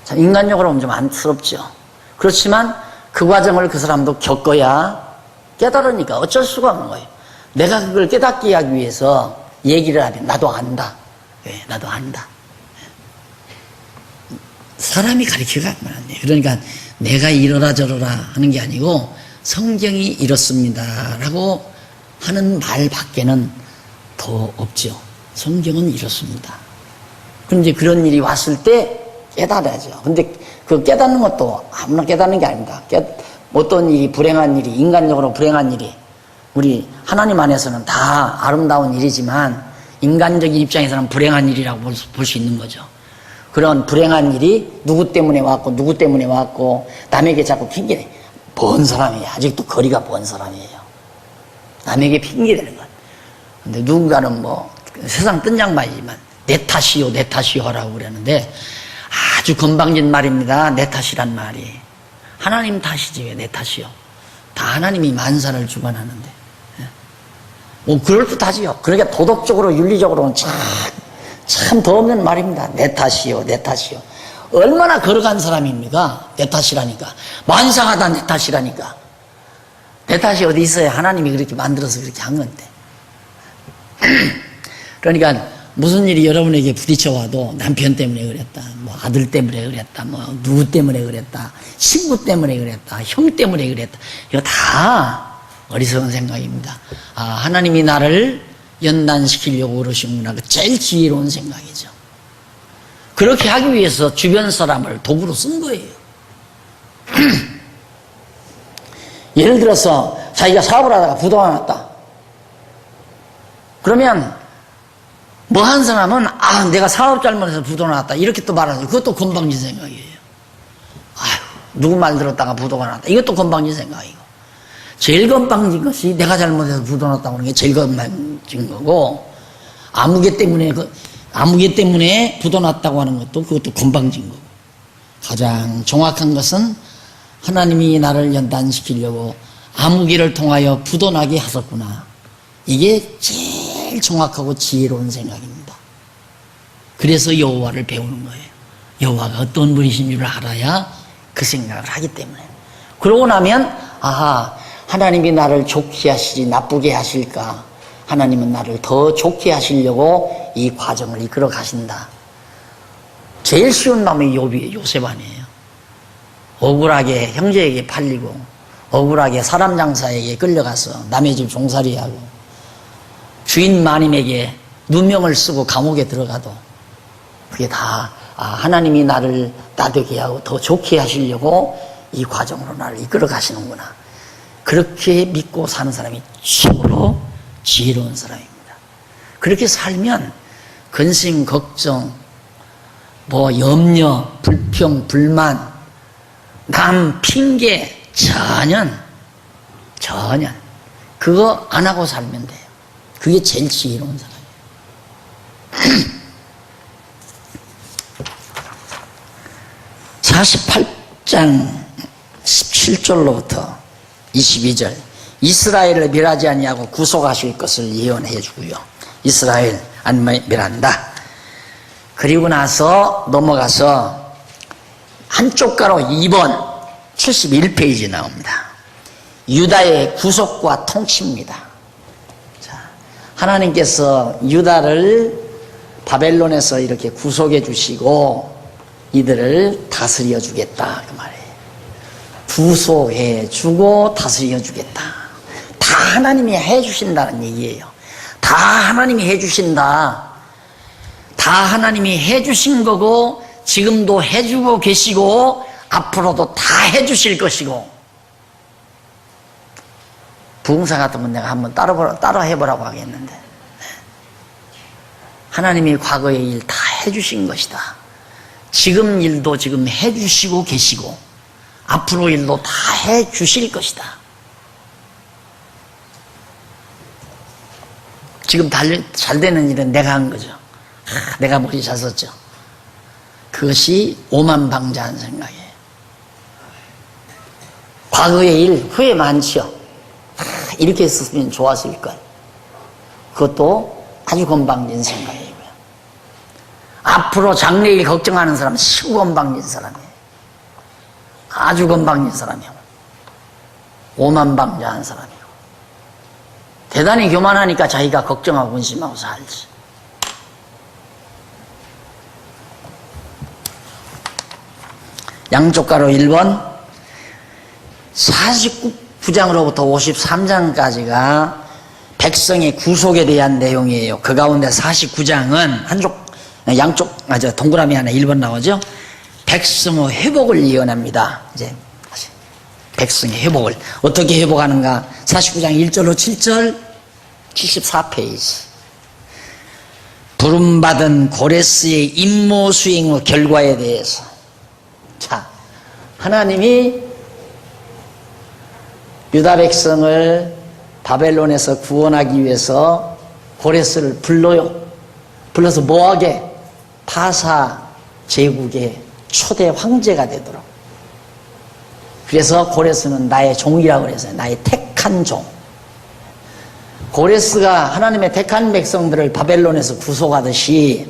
참 인간적으로 보면 좀 안쓰럽죠. 그렇지만 그 과정을 그 사람도 겪어야 깨달으니까 어쩔 수가 없는 거예요. 내가 그걸 깨닫게 하기 위해서 얘기를 하면 나도 안다. 나도 안다. 사람이 가르치기가 안 돼요. 그러니까 내가 이러라 저러라 하는 게 아니고 성경이 이렇습니다 라고 하는 말밖에는 더 없죠. 성경은 이렇습니다. 그런데 그런 일이 왔을 때 깨달아야죠. 근데 그 깨닫는 것도 아무나 깨닫는 게 아닙니다. 어떤 일이 불행한 일이, 인간적으로 불행한 일이 우리 하나님 안에서는 다 아름다운 일이지만 인간적인 입장에서는 불행한 일이라고 볼 수 있는 거죠. 그런 불행한 일이 누구 때문에 왔고 남에게 자꾸 핑계대. 먼 사람이에요. 아직도 거리가 먼 사람이에요. 남에게 핑계대는 것. 근데 누군가는 세상 뜬 양반이지만 내 탓이요 하라고 그러는데 아주 건방진 말입니다. 내 탓이란 말이. 하나님 탓이지 왜 내 탓이요. 다 하나님이 만사를 주관하는데. 그럴듯하지요. 그러니까 도덕적으로 윤리적으로는 참 더 없는 말입니다. 내 탓이요. 얼마나 걸어간 사람입니까? 내 탓이라니까. 만상하다 내 탓이라니까. 내 탓이 어디 있어요? 하나님이 그렇게 만들어서 그렇게 한 건데. 그러니까 무슨 일이 여러분에게 부딪혀와도 남편 때문에 그랬다, 아들 때문에 그랬다, 누구 때문에 그랬다, 친구 때문에 그랬다, 형 때문에 그랬다. 이거 다 어리석은 생각입니다. 하나님이 나를 연단시키려고 그러시는구나. 그 제일 지혜로운 생각이죠. 그렇게 하기 위해서 주변 사람을 도구로 쓴 거예요. 예를 들어서 자기가 사업을 하다가 부도가 났다. 그러면 한 사람은 내가 사업 잘못해서 부도가 났다 이렇게 또 말하죠. 그것도 건방진 생각이에요. 누구 말 들었다가 부도가 났다. 이것도 건방진 생각이고. 제일 건방진 것이 내가 잘못해서 부도가 났다고 하는 게 제일 건방진 거고, 아무개 때문에 부도 났다고 하는 것도 그것도 건방진 거고. 가장 정확한 것은 하나님이 나를 연단시키려고 아무개를 통하여 부도 나게 하셨구나. 이게 제일 정확하고 지혜로운 생각입니다. 그래서 여호와를 배우는 거예요. 여호와가 어떤 분이신 줄 알아야 그 생각을 하기 때문에. 그러고 나면 하나님이 나를 좋게 하시지 나쁘게 하실까? 하나님은 나를 더 좋게 하시려고 이 과정을 이끌어 가신다. 제일 쉬운 마음이 요셉 아니에요. 억울하게 형제에게 팔리고 억울하게 사람 장사에게 끌려가서 남의 집 종살이하고 주인 마님에게 누명을 쓰고 감옥에 들어가도 그게 다 하나님이 나를 나되게 하고 더 좋게 하시려고 이 과정으로 나를 이끌어 가시는구나. 그렇게 믿고 사는 사람이 최고로 지혜로운 사람입니다. 그렇게 살면 근심, 걱정, 염려, 불평, 불만, 남 핑계 전혀 그거 안 하고 살면 돼요. 그게 제일 지혜로운 사람이에요. 48장 17절로부터 22절 이스라엘을 멸하지 아니하고 구속하실 것을 예언해 주고요. 이스라엘 안 멸한다. 그리고 나서 넘어가서 한쪽 가로 2번 71페이지 나옵니다. 유다의 구속과 통치입니다. 자, 하나님께서 유다를 바벨론에서 이렇게 구속해 주시고 이들을 다스려 주겠다 그 말이에요. 구속해 주고 다스려 주겠다. 다 하나님이 해 주신다는 얘기예요. 다 하나님이 해 주신다. 다 하나님이 해 주신 거고 지금도 해 주고 계시고 앞으로도 다 해 주실 것이고. 부흥사 같으면 내가 한번 따라 해보라고 하겠는데, 하나님이 과거의 일 다 해주신 것이다. 지금 일도 지금 해주시고 계시고 앞으로 일도 다 해주실 것이다. 지금 잘 되는 일은 내가 한 거죠. 내가 머리 잘 썼죠. 그것이 오만방자한 생각이에요. 과거의 일 후회 많지요. 이렇게 했으면 좋았을걸. 그것도 아주 건방진 생각이고요. 앞으로 장래일 걱정하는 사람은 시고 건방진 사람이에요. 아주 건방진 사람이에요. 오만방자한 사람이에요. 대단히 교만하니까 자기가 걱정하고 근심하고 살지. 양쪽 가로 1번 49장으로부터 53장까지가 백성의 구속에 대한 내용이에요. 그 가운데 49장은 양쪽 동그라미 하나 1번 나오죠. 백성의 회복을 예언합니다. 이제 백성의 회복을 어떻게 회복하는가? 49장 1절로 7절 74페이지. 부름받은 고레스의 임무 수행의 결과에 대해서. 자, 하나님이 유다 백성을 바벨론에서 구원하기 위해서 고레스를 불러요. 불러서 뭐하게? 파사 제국의 초대 황제가 되도록. 그래서 고레스는 나의 종이라고 그랬어요. 나의 택한 종. 고레스가 하나님의 택한 백성들을 바벨론에서 구속하듯이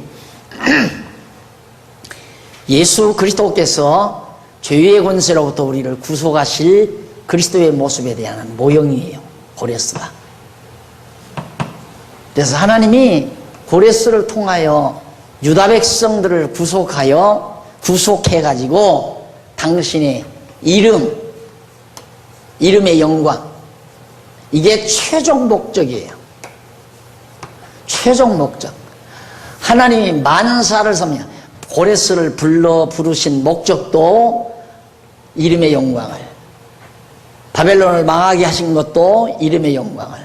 예수 그리스도께서 죄의 권세로부터 우리를 구속하실 그리스도의 모습에 대한 모형이에요. 고레스가. 그래서 하나님이 고레스를 통하여 유다 백성들을 구속해가지고 당신의 이름의 영광, 이게 최종 목적이에요. 최종 목적. 하나님이 만사를 섬겨 고레스를 부르신 목적도 이름의 영광을, 바벨론을 망하게 하신 것도 이름의 영광을,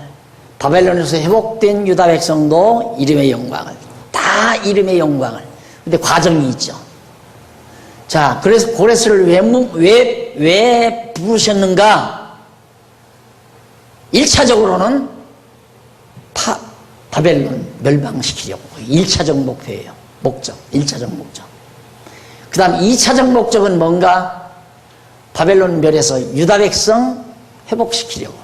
바벨론에서 회복된 유다 백성도 이름의 영광을, 다 이름의 영광을. 근데 과정이 있죠. 자, 그래서 고레스를 왜 부르셨는가? 1차적으로는 바벨론 멸망시키려고. 1차적 목표예요. 목적. 1차적 목적. 그 다음 2차적 목적은 뭔가? 바벨론 멸해서 유다 백성 회복시키려고.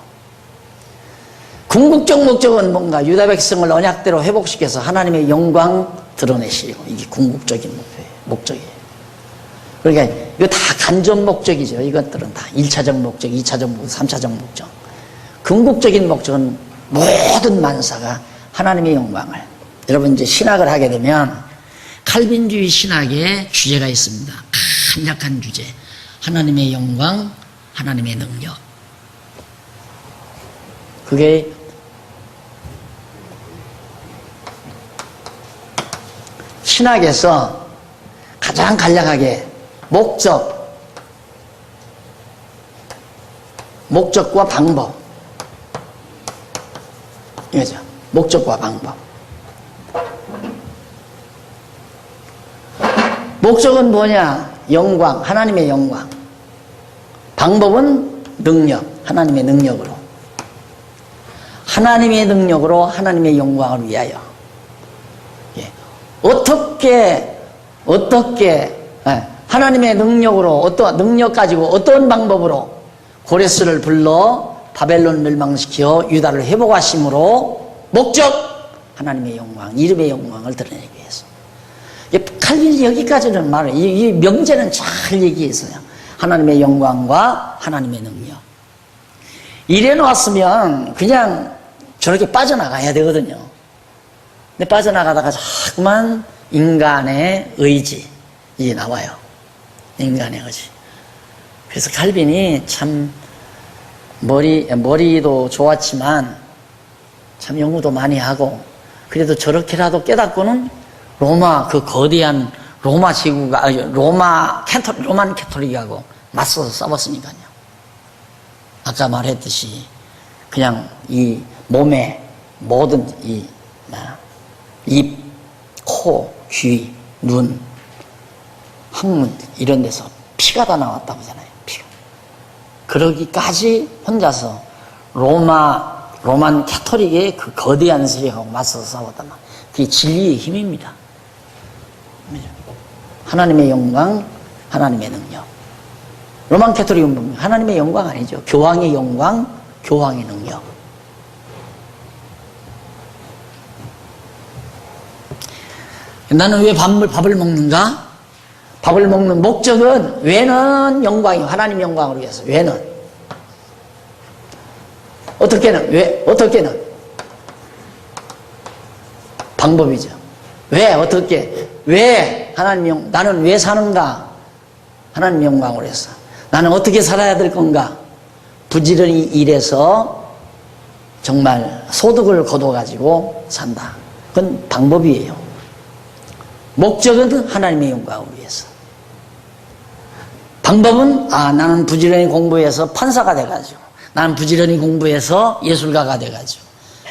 궁극적 목적은 뭔가? 유다 백성을 언약대로 회복시켜서 하나님의 영광 드러내시려고. 이게 궁극적인 목적이에요. 그러니까 이거 다 간접 목적이죠. 이것들은 다 1차적 목적, 2차적 목적, 3차적 목적. 궁극적인 목적은 모든 만사가 하나님의 영광을. 여러분 이제 신학을 하게 되면 칼빈주의 신학의 주제가 있습니다. 간략한 주제. 하나님의 영광, 하나님의 능력. 그게 신학에서 가장 간략하게 목적과 방법. 이거죠. 목적과 방법. 목적은 뭐냐? 영광, 하나님의 영광. 방법은 능력, 하나님의 능력으로. 하나님의 능력으로 하나님의 영광을 위하여. 어떻게 하나님의 능력으로, 어떤 능력 가지고 어떤 방법으로 고레스를 불러 바벨론 멸망시켜 유다를 회복하심으로 목적, 하나님의 영광, 이름의 영광을 드러내기 위해서. 칼빈이 여기까지는 말해요. 이 명제는 잘 얘기했어요. 하나님의 영광과 하나님의 능력. 이래 놓았으면 그냥 저렇게 빠져나가야 되거든요. 근데 빠져나가다가 자꾸만 인간의 의지, 이게 나와요. 인간의 의지. 그래서 칼빈이 참 머리도 좋았지만 참 연구도 많이 하고 그래도 저렇게라도 깨닫고는 로마 그 거대한 로마 제국가 로만 캐토릭하고 맞서서 싸웠으니까요. 아까 말했듯이 그냥 이 몸에 모든 입, 코, 귀, 눈, 항문 이런 데서 피가 다 나왔다고 하잖아요. 피가. 그러기까지 혼자서 로만 캐토릭의 그 거대한 세력하고 맞서서 싸웠단 말이에요. 그게 진리의 힘입니다. 하나님의 영광, 하나님의 능력. 로만 캐토릭은 하나님의 영광 아니죠. 교황의 영광, 교황의 능력. 나는 왜 밥을 먹는가? 밥을 먹는 목적은 왜는 영광이 하나님 영광으로 위해서. 왜는 어떻게는 방법이죠. 왜 나는 왜 사는가? 하나님 영광으로 해서. 나는 어떻게 살아야 될 건가? 부지런히 일해서 정말 소득을 거둬가지고 산다. 그건 방법이에요. 목적은 하나님의 영광을 위해서. 방법은 나는 부지런히 공부해서 판사가 돼가지고, 나는 부지런히 공부해서 예술가가 돼가지고,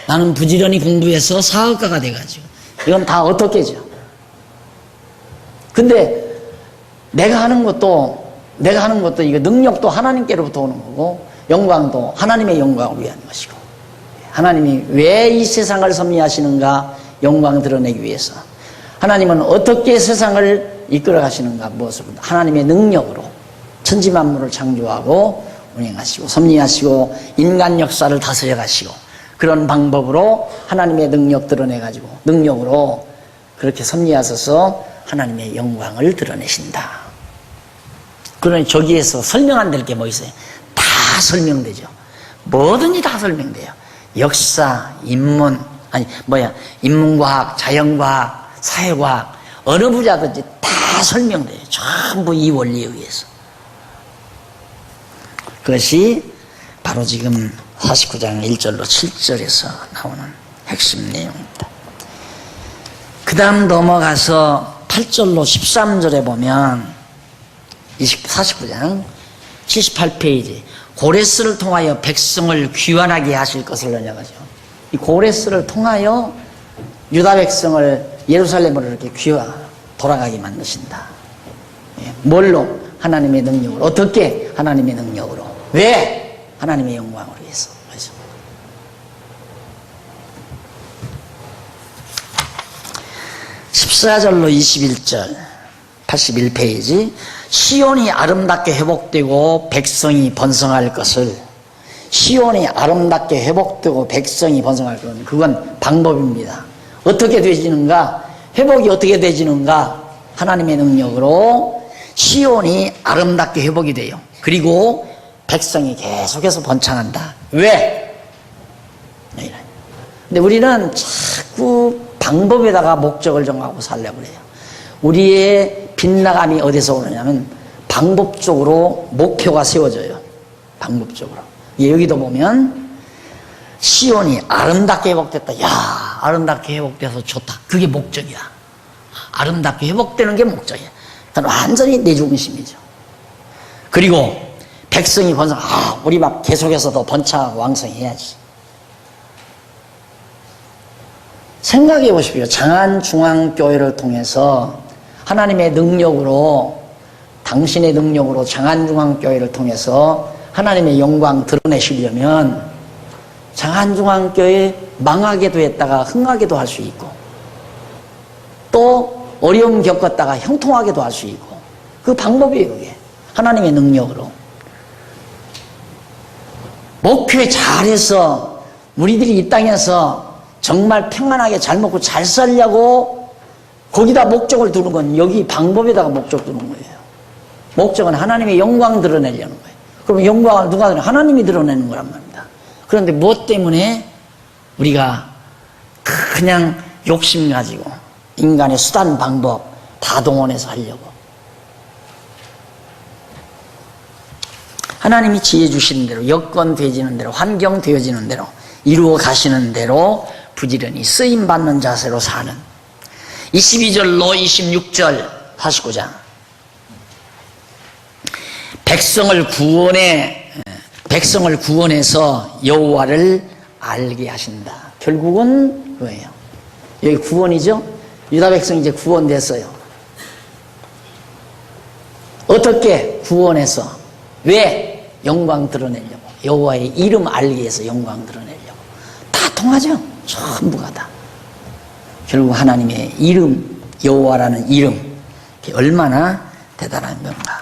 나는 부지런히 공부해서 사업가가 돼가지고. 이건 다 어떻게죠? 근데 내가 하는 것도 이거 능력도 하나님께로부터 오는 거고 영광도 하나님의 영광을 위한 것이고, 하나님이 왜 이 세상을 섭리하시는가? 영광 드러내기 위해서. 하나님은 어떻게 세상을 이끌어 가시는가? 무엇으로? 하나님의 능력으로 천지만물을 창조하고 운행하시고 섭리하시고 인간 역사를 다스려 가시고, 그런 방법으로 하나님의 능력 드러내 가지고 능력으로 그렇게 섭리하셔서 하나님의 영광을 드러내신다. 그러니 저기에서 설명 안 될 게 뭐 있어요? 다 설명되죠. 뭐든지 다 설명돼요. 역사, 인문과학, 자연과학, 사회과학, 어느 분야든지 다 설명돼요. 전부 이 원리에 의해서. 그것이 바로 지금 49장 1절로 7절에서 나오는 핵심 내용입니다. 그 다음 넘어가서 8절로 13절에 보면 49장 78페이지 고레스를 통하여 백성을 귀환하게 하실 것을 언약하죠. 이 고레스를 통하여 유다 백성을 예루살렘으로 이렇게 돌아가게 만드신다. 뭘로? 하나님의 능력으로. 어떻게? 하나님의 능력으로. 왜? 하나님의 영광으로 위해서. 그렇죠? 14절로 21절 81페이지 시온이 아름답게 회복되고 백성이 번성할 것을, 시온이 아름답게 회복되고 백성이 번성할 것은 그건 방법입니다. 어떻게 되지는가? 회복이 어떻게 되지는가? 하나님의 능력으로 시온이 아름답게 회복이 돼요. 그리고 백성이 계속해서 번창한다. 왜? 근데 우리는 자꾸 방법에다가 목적을 정하고 살려고 그래요. 우리의 빗나감이 어디서 오느냐면 방법적으로 목표가 세워져요. 방법적으로. 여기도 보면 시온이 아름답게 회복됐다. 야, 아름답게 회복돼서 좋다. 그게 목적이야. 아름답게 회복되는 게 목적이야. 그러니까 완전히 내 중심이죠. 그리고 백성이 번성, 우리 막 계속해서 더 번창하고 왕성해야지. 생각해 보십시오. 장안중앙교회를 통해서 하나님의 능력으로, 당신의 능력으로 장안중앙교회를 통해서 하나님의 영광 드러내시려면 장안중앙교회 망하게도 했다가 흥하게도 할 수 있고, 또 어려움 겪었다가 형통하게도 할 수 있고, 그 방법이에요. 그게 하나님의 능력으로. 목회 잘해서 우리들이 이 땅에서 정말 평안하게 잘 먹고 잘 살려고 거기다 목적을 두는 건 여기 방법에다가 목적 두는 거예요. 목적은 하나님의 영광 드러내려는 거예요. 그럼 영광을 누가 드러내? 하나님이 드러내는 거란 말입니다. 그런데 무엇 때문에 우리가 그냥 욕심 가지고 인간의 수단 방법 다 동원해서 하려고. 하나님이 지혜 주시는 대로, 여건 되어지는 대로, 환경 되어지는 대로, 이루어 가시는 대로 부지런히 쓰임받는 자세로 사는 22절로 26절 49장 백성을 구원해서 여호와를 알게 하신다. 결국은 뭐예요? 여기 구원이죠? 유다 백성이 이제 구원됐어요. 어떻게 구원해서? 왜? 영광 드러내려고. 여호와의 이름 알게 해서 영광 드러내려고. 다 통하죠? 전부가 다. 결국 하나님의 이름, 여호와라는 이름, 얼마나 대단한 건가.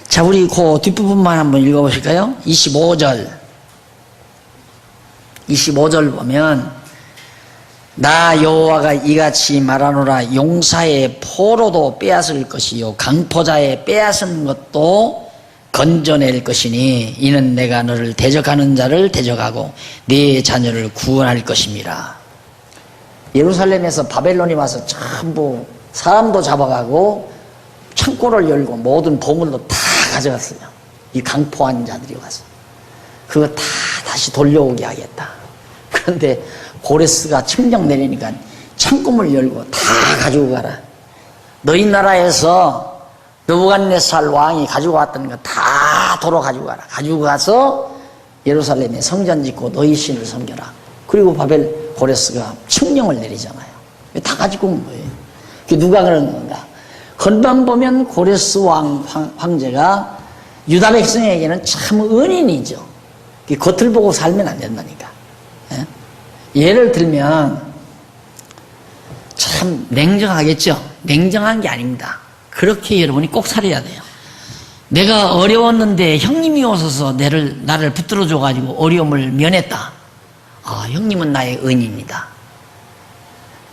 자, 우리 그 뒷부분만 한번 읽어보실까요? 25절 보면 나 여호와가 이같이 말하노라. 용사의 포로도 빼앗을 것이요 강포자의 빼앗은 것도 건져낼 것이니 이는 내가 너를 대적하는 자를 대적하고 네 자녀를 구원할 것임이라. 예루살렘에서 바벨론이 와서 전부 사람도 잡아가고 창고를 열고 모든 보물도 다 가져갔어요. 이 강포한 자들이 와서 그거 다 다시 돌려오게 하겠다. 그런데 고레스가 칙령 내리니까 창고문을 열고 다 가지고 가라. 너희 나라에서 느부갓네살 왕이 가지고 왔던 거 다 도로 가지고 가라. 가지고 가서 예루살렘에 성전 짓고 너희 신을 섬겨라. 그리고 고레스가 칙령을 내리잖아요. 다 가지고 온 거예요. 그게 누가 그런 건가? 건반 보면 고레스 황제가 유다 백성에게는 참 은인이죠. 겉을 보고 살면 안 된다니까. 예를 들면 참 냉정하겠죠. 냉정한 게 아닙니다. 그렇게 여러분이 꼭 살아야 돼요. 내가 어려웠는데 형님이 오셔서 나를 붙들어줘가지고 어려움을 면했다. 아, 형님은 나의 은인이다.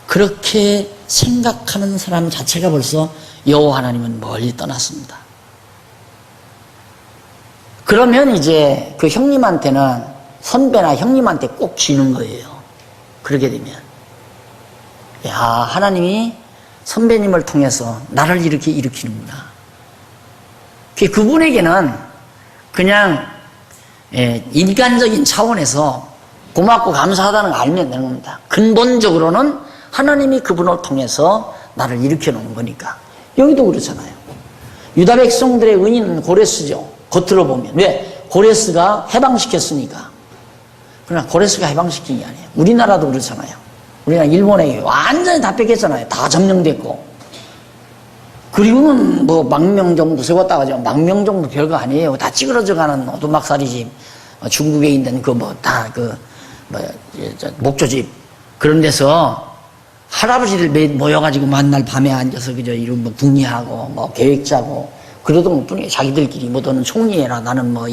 그렇게 생각하는 사람 자체가 벌써 여호와 하나님은 멀리 떠났습니다. 그러면 이제 그 형님한테는 선배나 형님한테 꼭 쥐는 거예요. 그러게 되면 야, 하나님이 선배님을 통해서 나를 이렇게 일으키는구나. 그분에게는 그냥 인간적인 차원에서 고맙고 감사하다는 걸 알면 되는 겁니다. 근본적으로는 하나님이 그분을 통해서 나를 일으켜 놓은 거니까. 여기도 그렇잖아요. 유다 백성들의 은인은 고레스죠. 겉으로 보면. 왜? 고레스가 해방시켰으니까. 그러나 고레스가 해방시킨 게 아니에요. 우리나라도 그렇잖아요. 우리나라 일본에게 완전히 다 뺏겼잖아요. 다 점령됐고. 그리고는 뭐 망명정부 세웠다고 하죠. 망명정부 별거 아니에요. 다 찌그러져 가는 오두막살이 집, 중국에 있는 목조집 그런 데서 할아버지들 모여가지고 만날 밤에 앉아서 그저 이런 뭐 궁리하고 뭐 계획 짜고 그러던 것 뿐이에요. 자기들끼리 뭐 너는 총리해라. 나는 뭐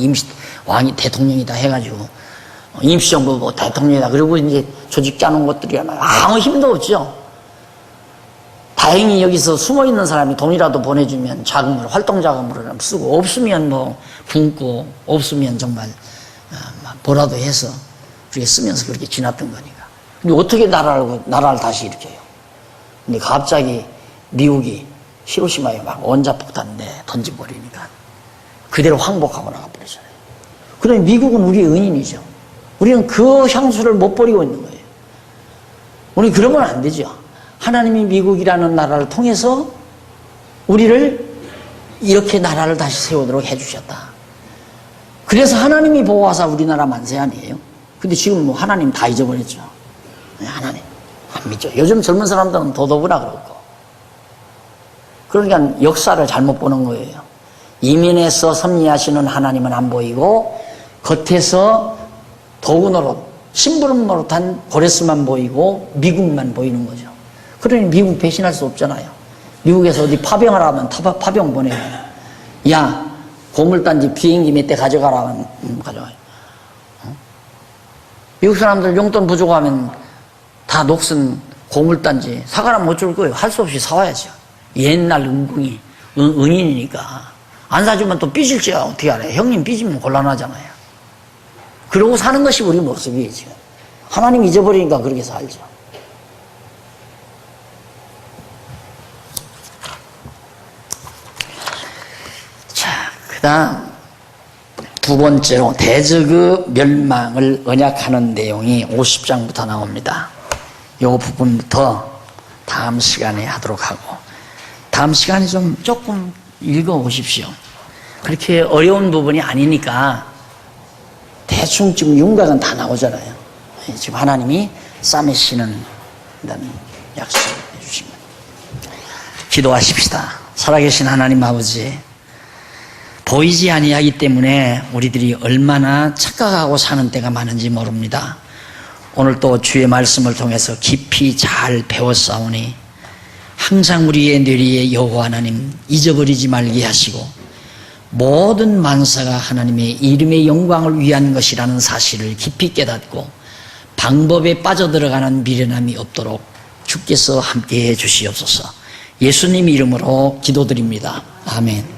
왕이 대통령이다 해가지고 임시정부 뭐 대통령이다. 그리고 이제 조직 짜놓은 것들이야말로 아무 힘도 없죠. 다행히 여기서 숨어있는 사람이 돈이라도 보내주면 자금으로, 활동자금으로 쓰고, 없으면 뭐 굶고, 없으면 정말 뭐라도 해서 그렇게 쓰면서 그렇게 지났던 거니까. 근데 어떻게 나라를 다시 일으켜요? 근데 갑자기 미국이 히로시마에 막 원자폭탄 던져버리니까 그대로 항복하고 나가버리잖아요. 그러니 미국은 우리의 은인이죠. 우리는 그 향수를 못 버리고 있는 거예요. 우리 그러면 안 되죠. 하나님이 미국이라는 나라를 통해서 우리를 이렇게 나라를 다시 세우도록 해주셨다. 그래서 하나님이 보호하사 우리나라 만세 아니에요? 근데 지금 뭐 하나님 다 잊어버렸죠. 하나님 안 믿죠. 요즘 젊은 사람들은 도덕이라 그러고. 그러니까 역사를 잘못 보는 거예요. 이면에서 섭리하시는 하나님은 안 보이고 겉에서 도구 노릇, 심부름 노릇한 고레스만 보이고 미국만 보이는 거죠. 그러니 미국 배신할 수 없잖아요. 미국에서 어디 파병을 하면 파병 보내요. 야, 고물단지 비행기 몇 대 가져가라 하면 가져가요. 미국 사람들 용돈 부족하면 다 녹슨 고물단지 사가라 못 줄 거예요. 할 수 없이 사와야죠. 옛날 은인이니까. 안 사주면 또 삐질지 어떻게 알아요? 형님 삐지면 곤란하잖아요. 그러고 사는 것이 우리 모습이에요, 지금. 하나님 잊어버리니까 그렇게 살죠. 자, 그 다음, 두 번째로 대적의 멸망을 언약하는 내용이 50장부터 나옵니다. 이 부분부터 다음 시간에 하도록 하고, 다음 시간에 조금 읽어보십시오. 그렇게 어려운 부분이 아니니까 대충 지금 윤곽은 다 나오잖아요. 지금 하나님이 싸매시는 약속을 해주시면. 기도하십시다. 살아계신 하나님 아버지, 보이지 아니하기 때문에 우리들이 얼마나 착각하고 사는 때가 많은지 모릅니다. 오늘 또 주의 말씀을 통해서 깊이 잘 배웠사오니 항상 우리의 뇌리에 여호와 하나님 잊어버리지 말게 하시고 모든 만사가 하나님의 이름의 영광을 위한 것이라는 사실을 깊이 깨닫고 방법에 빠져들어가는 미련함이 없도록 주께서 함께해 주시옵소서. 예수님 이름으로 기도드립니다. 아멘.